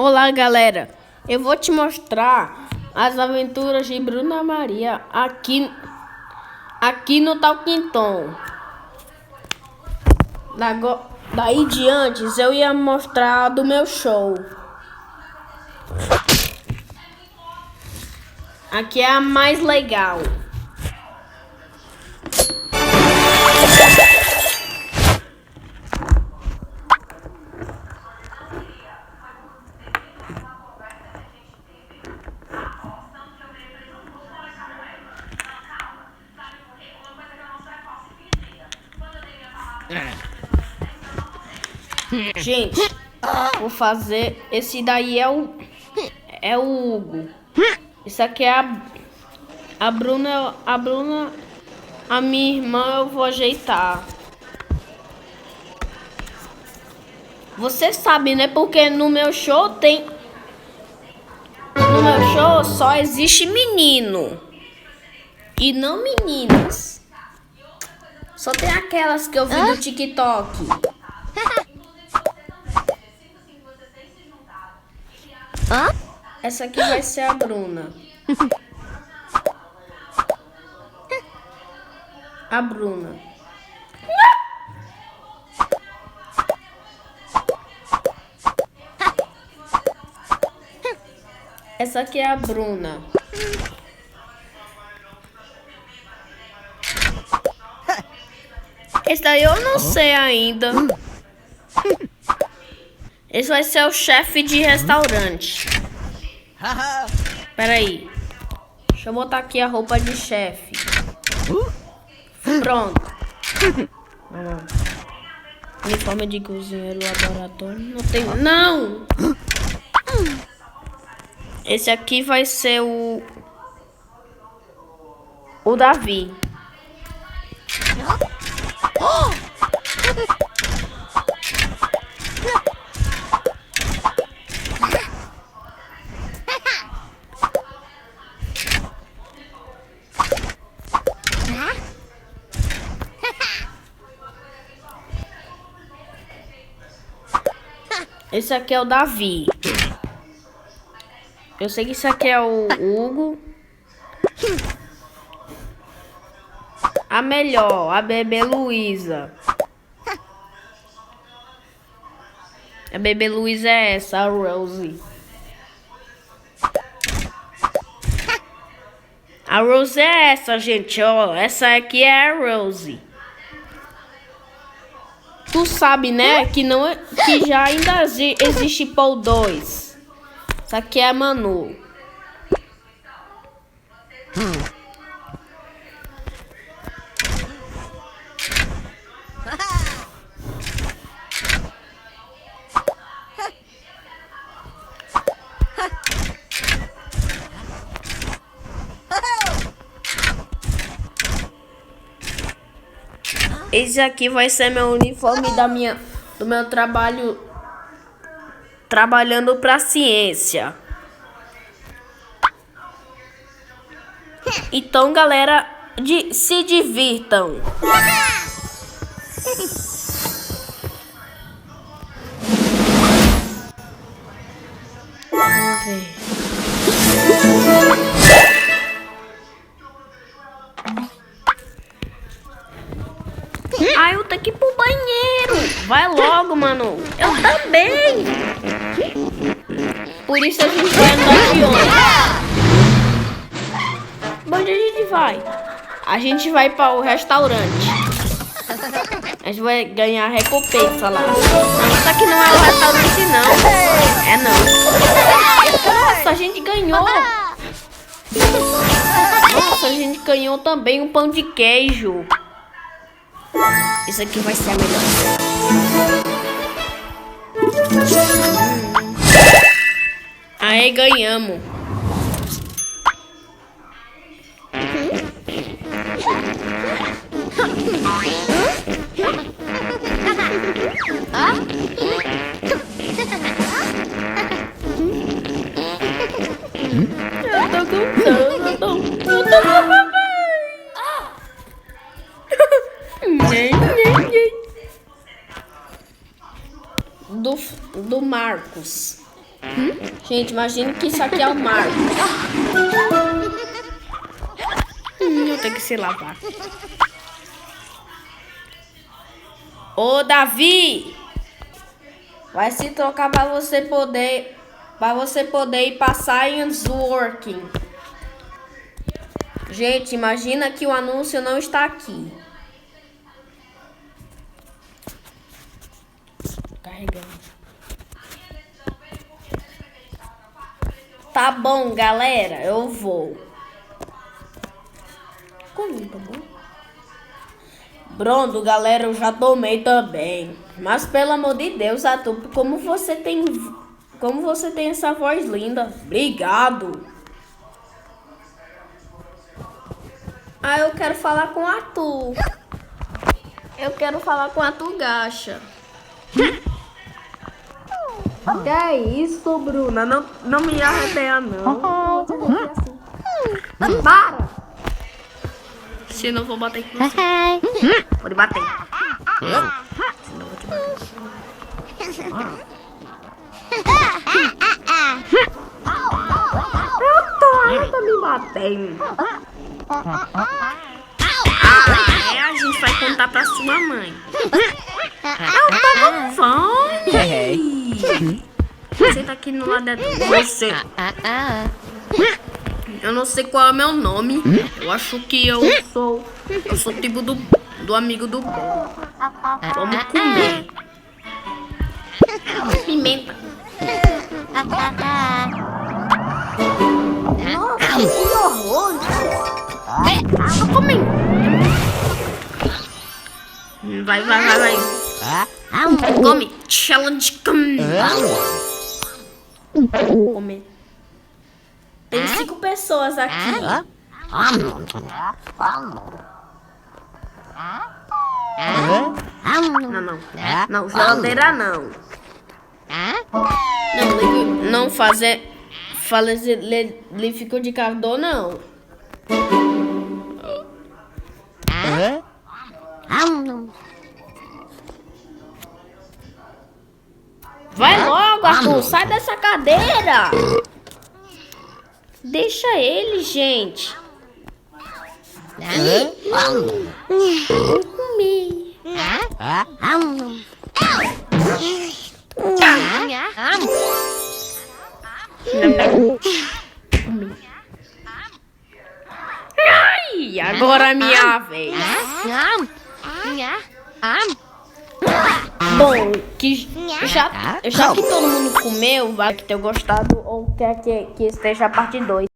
Olá, galera. Eu vou te mostrar as aventuras de Bruna Maria aqui no Talkington. Daí diante eu ia mostrar do meu show. Aqui é a mais legal. Gente, vou fazer. Esse daí é o Hugo. Isso aqui é a Bruna. A minha irmã eu vou ajeitar. Você sabe, né? Porque no meu show no meu show só existe menino e não meninas. Só tem aquelas que eu vi no TikTok. Essa aqui vai ser a Bruna. A Bruna. Essa aqui é a Bruna. Esse daí eu não sei ainda. Esse vai ser o chefe de restaurante. Pera aí. Deixa eu botar aqui a roupa de chefe. Pronto. Uniforme de cozinheiro, laboratório. Não tem. Não! Esse aqui vai ser o Davi. Esse aqui é o Davi. Eu sei que isso aqui é o Hugo. A melhor, a bebê Luísa. A bebê Luísa é essa, a Rose. A Rose é essa, gente, ó. Essa aqui é a Rose. Tu sabe, né, que já ainda existe Paul 2. Essa aqui é a Manu. Esse aqui vai ser meu uniforme do meu trabalho, trabalhando pra ciência. Então, galera, se divirtam. Vamos ver. Ah, eu tenho que ir pro banheiro. Vai logo, mano. Eu também. Por isso a gente vai andar de ônibus. Onde a gente vai? A gente vai para o restaurante. A gente vai ganhar recompensa lá. Isso aqui não é o restaurante, não. É não. Nossa, a gente ganhou. Nossa, a gente ganhou também um pão de queijo. Isso aqui vai ser a melhor. Aí ganhamos. Eu tô com do Marcos. Gente, imagina que isso aqui é o Marcos. Eu tenho que se lavar. Ô, Davi! Vai se trocar para você poder ir passar em working. Gente, imagina que o anúncio não está aqui. Carregando. Tá bom, galera, eu vou. Como, tá bom? Pronto, galera, eu já tomei também. Mas pelo amor de Deus, Arthur, como você tem essa voz linda. Obrigado. Ah, eu quero falar com o Arthur. Eu quero falar com o Arthur Gacha. Que é isso, Bruna? Não me arrepeia, não. Para! Senão eu vou bater aqui. Pode bater. Senão eu vou te bater. Eu tô me batendo. A gente vai contar pra sua mãe. Eu tô com fome. Você tá aqui no lado de você. Eu não sei qual é o meu nome. Eu acho que eu sou tipo do amigo do bom. Vamos comer. Pimenta. Nossa, que horror. Tô comendo. Vai. Come. Challenge, come. Comer. Tem 5 pessoas aqui. Não, geladeira não. Não fazer liquidificador não. Vai logo, Arthur, sai dessa cadeira. Deixa ele, gente. Vou comer. Ai, agora é minha vez. Bom, já que todo mundo comeu, vai ter gostado ou quer que esteja a parte 2.